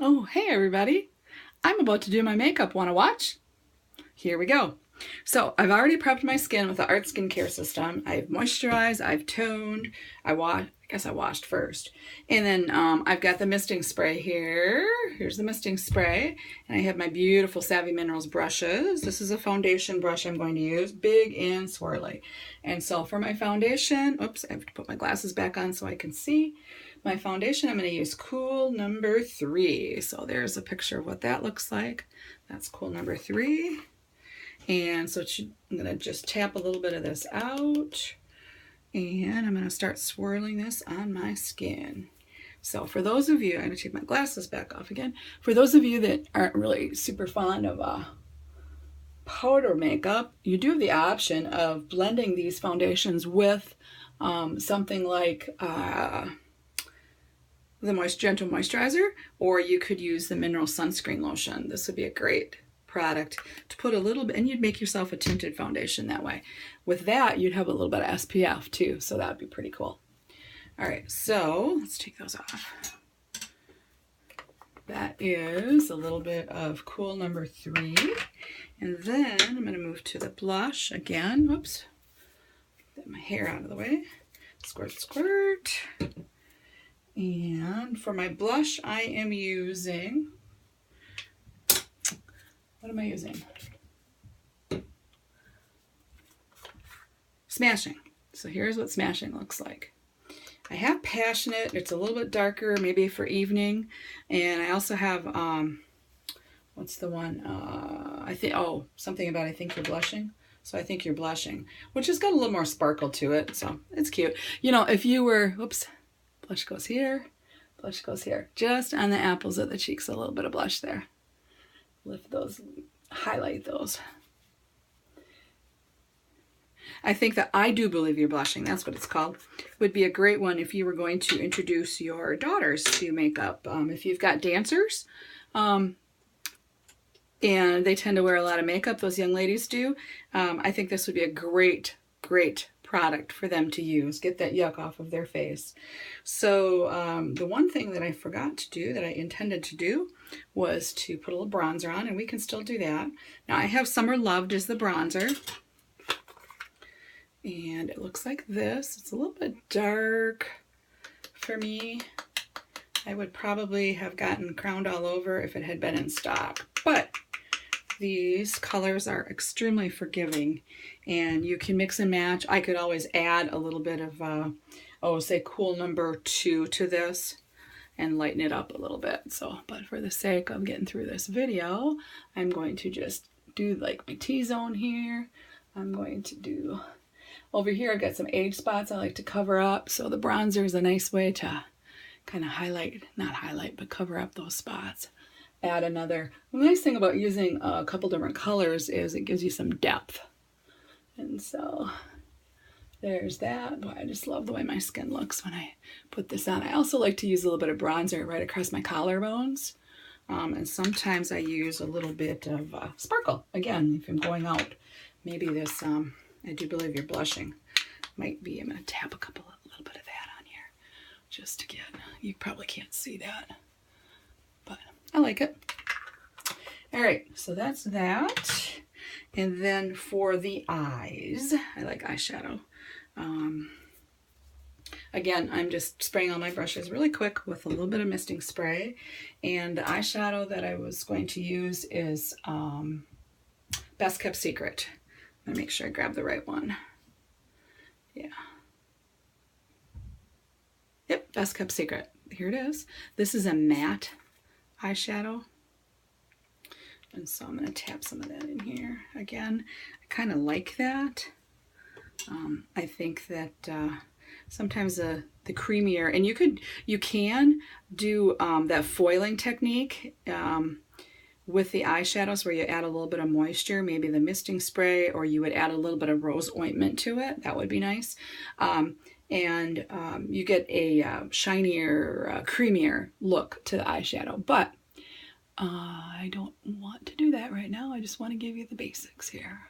Oh, hey everybody. I'm about to do my makeup. Want to watch? Here we go. So I've already prepped my skin with the Art Skincare system. I've moisturized, I've toned, I guess I washed first. And then I've got the misting spray here. Here's the misting spray. And I have my beautiful Savvy Minerals brushes. This is a foundation brush I'm going to use, big and swirly. And so for my foundation, oops, I have to put my glasses back on so I can see. My foundation, I'm going to use Cool number 3. So there's a picture of what that looks like. That's Cool number 3. And so I'm going to just tap a little bit of this out. And I'm going to start swirling this on my skin. So for those of you, I'm going to take my glasses back off again. For those of you that aren't really super fond of powder makeup, you do have the option of blending these foundations with something like the Gentle Moisturizer, or you could use the Mineral Sunscreen Lotion. This would be a great product to put a little bit, and you'd make yourself a tinted foundation that way. With that, you'd have a little bit of SPF too, so that'd be pretty cool. All right, so let's take those off. That is a little bit of Cool number 3. And then I'm going to move to the blush again. Whoops. Get my hair out of the way. Squirt, squirt. And for my blush, I am using, what am I using? Smashing. So here's what Smashing looks like. I have Passionate. It's a little bit darker, maybe for evening. And I also have, what's the one? Something about I Think You're Blushing. So I Think You're Blushing, which has got a little more sparkle to it. So it's cute. You know, if you were, whoops. Blush goes here, blush goes here. Just on the apples of the cheeks, a little bit of blush there. Lift those, highlight those. I think that I Do Believe You're Blushing, that's what it's called, would be a great one if you were going to introduce your daughters to makeup. If you've got dancers, and they tend to wear a lot of makeup, those young ladies do, I think this would be a great product for them to use. Get that yuck off of their face. So the one thing that I forgot to do that I intended to do was to put a little bronzer on, and we can still do that. Now I have Summer Loved as the bronzer, and it looks like this. It's a little bit dark for me. I would probably have gotten Crowned All Over if it had been in stock, but these colors are extremely forgiving, and you can mix and match. I could always add a little bit of, say Cool number 2 to this and lighten it up a little bit. So, but for the sake of getting through this video, I'm going to just do like my T-zone here. I'm going to do, over here I've got some age spots I like to cover up. So the bronzer is a nice way to kind of cover up those spots. Add another. The nice thing about using a couple different colors is it gives you some depth. And so there's that. Boy, I just love the way my skin looks when I put this on. I also like to use a little bit of bronzer right across my collarbones. And sometimes I use a little bit of sparkle. Again, if I'm going out, maybe this, I Do Believe You're Blushing might be, I'm going to tap a little bit of that on here just to get, you probably can't see that, but I like it. All right, so that's that. And then for the eyes, I like eyeshadow. Again, I'm just spraying all my brushes really quick with a little bit of misting spray. And the eyeshadow that I was going to use is Best Kept Secret. I'm gonna make sure I grab the right one. Yeah. Yep, Best Kept Secret. Here it is. This is a matte eyeshadow. And so I'm going to tap some of that in here. Again, I kind of like that. I think that sometimes the creamier, and you can do that foiling technique with the eyeshadows where you add a little bit of moisture, maybe the misting spray, or you would add a little bit of rose ointment to it. That would be nice. And you get a shinier, creamier look to the eyeshadow. But I don't want to do that right now. I just want to give you the basics here.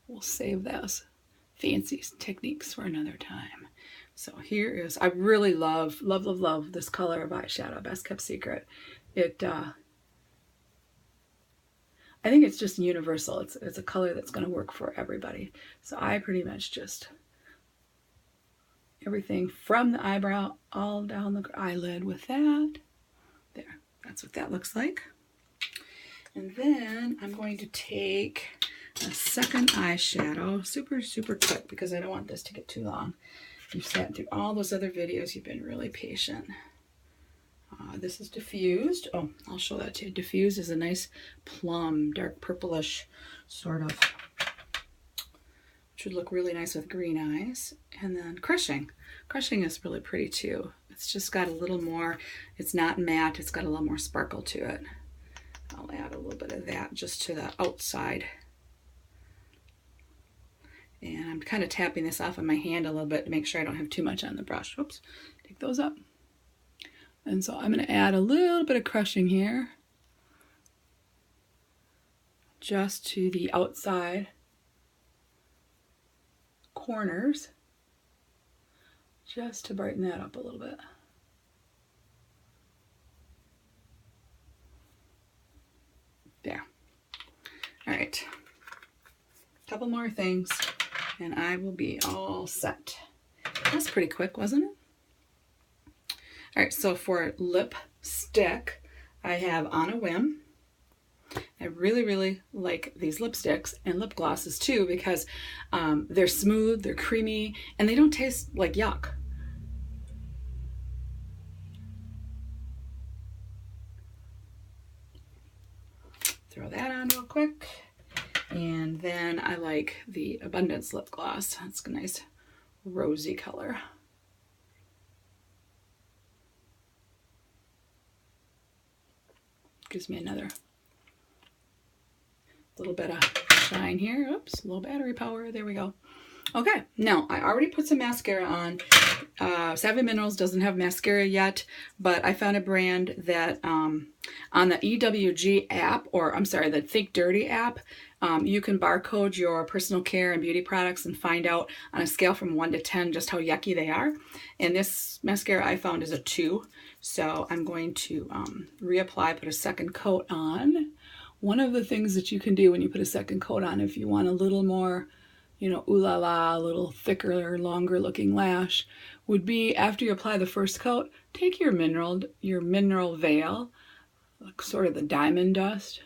We'll save those fancy techniques for another time. So here is, I really love this color of eyeshadow, Best Kept Secret. It, I think it's just universal. It's a color that's going to work for everybody. So I pretty much just, everything from the eyebrow all down the eyelid with that. There, that's what that looks like. And then I'm going to take a second eyeshadow, super quick, because I don't want this to get too long. You've sat through all those other videos. You've been really patient. This is diffused. Oh, I'll show that to you. Diffused is a nice plum, dark purplish sort of. Should look really nice with green eyes. And then Crushing. Crushing is really pretty too. It's just got a little more, it's not matte, it's got a little more sparkle to it. I'll add a little bit of that just to the outside. And I'm kind of tapping this off on my hand a little bit to make sure I don't have too much on the brush. Oops, take those up. And so I'm going to add a little bit of Crushing here, just to the outside corners, just to brighten that up a little bit. There. All right. Couple more things and I will be all set. That's pretty quick, wasn't it? All right, so for lipstick, I have On a Whim. I really like these lipsticks and lip glosses too, because they're smooth, they're creamy, and they don't taste like yuck. Throw that on real quick. And then I like the Abundance lip gloss. It's a nice rosy color. Gives me another little bit of shine here. Oops, a little battery power. There we go. Okay, now I already put some mascara on. Savvy Minerals doesn't have mascara yet, but I found a brand that on the EWG app, or I'm sorry, the Think Dirty app, you can barcode your personal care and beauty products and find out on a scale from 1 to 10 just how yucky they are. And this mascara I found is a 2. So I'm going to reapply, put a second coat on. One of the things that you can do when you put a second coat on, if you want a little more, you know, ooh la la, a little thicker, longer looking lash, would be after you apply the first coat, take your mineral veil, like sort of the diamond dust,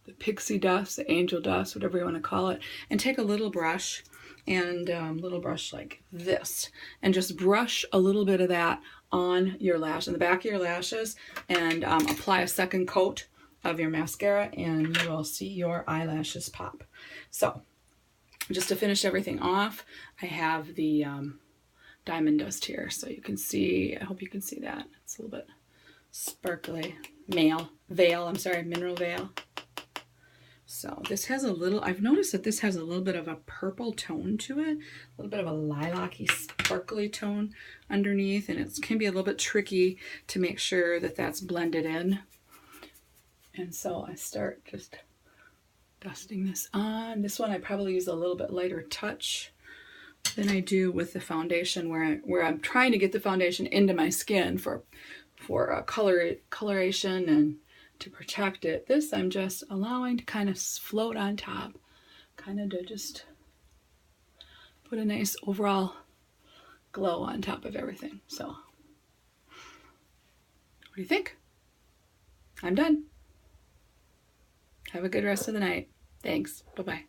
the pixie dust, the angel dust, whatever you want to call it, and take a little brush and little brush like this, and just brush a little bit of that on your lash, on the back of your lashes, and apply a second coat of your mascara, and you will see your eyelashes pop. So just to finish everything off, I have the diamond dust here, so you can see, I hope you can see that. It's a little bit sparkly. Mineral veil. So this has a little, I've noticed that this has a little bit of a purple tone to it, a little bit of a lilac-y, sparkly tone underneath, and it can be a little bit tricky to make sure that that's blended in. And so I start just dusting this on. This one I probably use a little bit lighter touch than I do with the foundation, where I'm trying to get the foundation into my skin for coloration and to protect it. This I'm just allowing to kind of float on top, kind of to just put a nice overall glow on top of everything. So what do you think? I'm done. Have a good rest of the night. Thanks. Bye-bye.